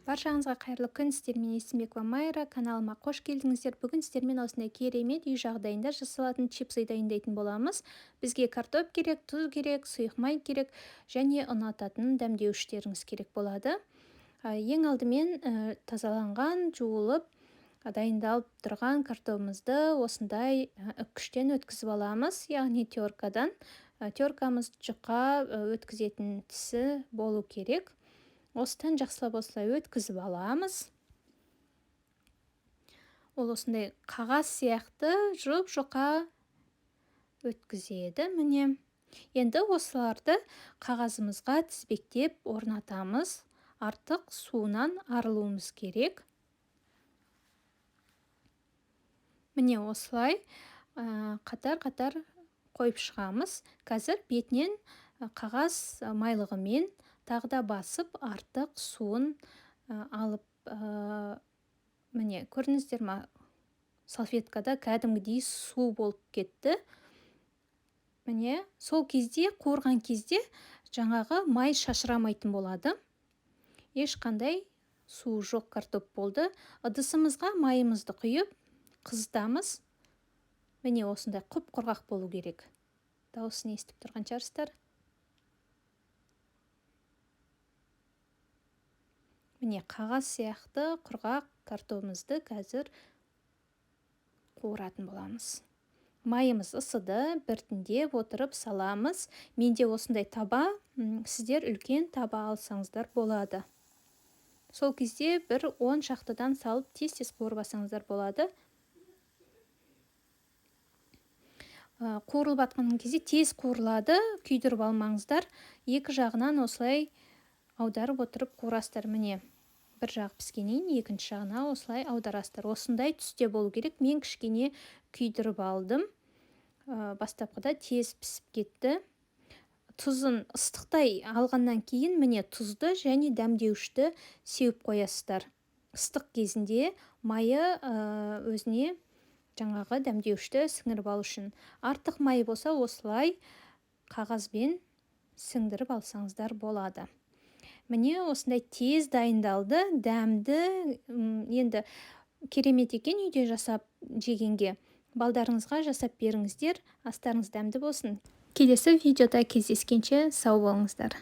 Баршаңызға қайырлы күн, сіздермен Есімбекова Майра, каналыма қош келдіңіздер. Бүгін сіздермен осындай керемет үй жағдайында жасалатын чипсы дайындайтын боламыз. Бізге картоп керек, тұз керек, сұйық май керек және ұнататын дәмдеуіштеріңіз керек болады. Ең алдымен тазаланған, жуылып, дайындалып тұрған картопымызды осындай үккіштен өткізіп аламыз, яғни теркадан. Теркамыз жұқа өткізетін тісі болу керек. Осыдан жақсылап осылай өткізіп аламыз. Ол осындай қағаз сияқты жұп-жұқа өткізеді. Міне. Енді осыларды қағазымызға тізбектеп орнатамыз. Артық суынан арылуымыз керек. Міне осылай қатар-қатар қойып шығамыз. Қазір бетінен қағаз майлығымен тағы да басып артық суын алып, міне көрдіңіздер ме, салфеткада кәдімгідей су болып кетті. Міне сол кезде, қуырған кезде жаңағы май шашырамайтын болады. Ешқандай су жоқ картоп болды. Ыдысымызға майымызды құйып қызытамыз. Міне осындай құп-құрғақ болу керек. Дауысын естіп тұрған шығарсыздар. Міне қағаз сияқты құрғақ картопымызды қазір қуыратын боламыз. Майымыз ысыды, біртіндеп отырып саламыз. Менде осындай таба, сіздер үлкен таба алсаңыздар болады. Сол кезде бір 10 шақтыдан салып тез-тез қуырып алсаңыздар болады. Қуырылып жатқан кезде тез қуырылады, күйдіріп алмаңыздар. Екі жағынан осылай аударып отырып қуырасыздар. Міне бір жағы піскеннен екінші жағына осылай аударасыздар. Осындай түсте болу керек. Мен кішкене күйдіріп алдым. Бастапқыда тез пісіп кетті. Тұзын ыстықтай алғаннан кейін міне тұзды және дәмдеуішті сеуіп қоясыздар. Ыстық кезінде майы өзіне жаңағы дәмдеуішті сіңіріп алу үшін. Артық май болса осылай қағазбен сіңдіріп алсаңыздар болады. Міне осындай тез дайындалды, дәмді, енді керемет екен үйде жасап жегенге. Балдарыңызға жасап беріңіздер, астарыңыз дәмді болсын. Келесі видеода кездескенше сау болыңыздар.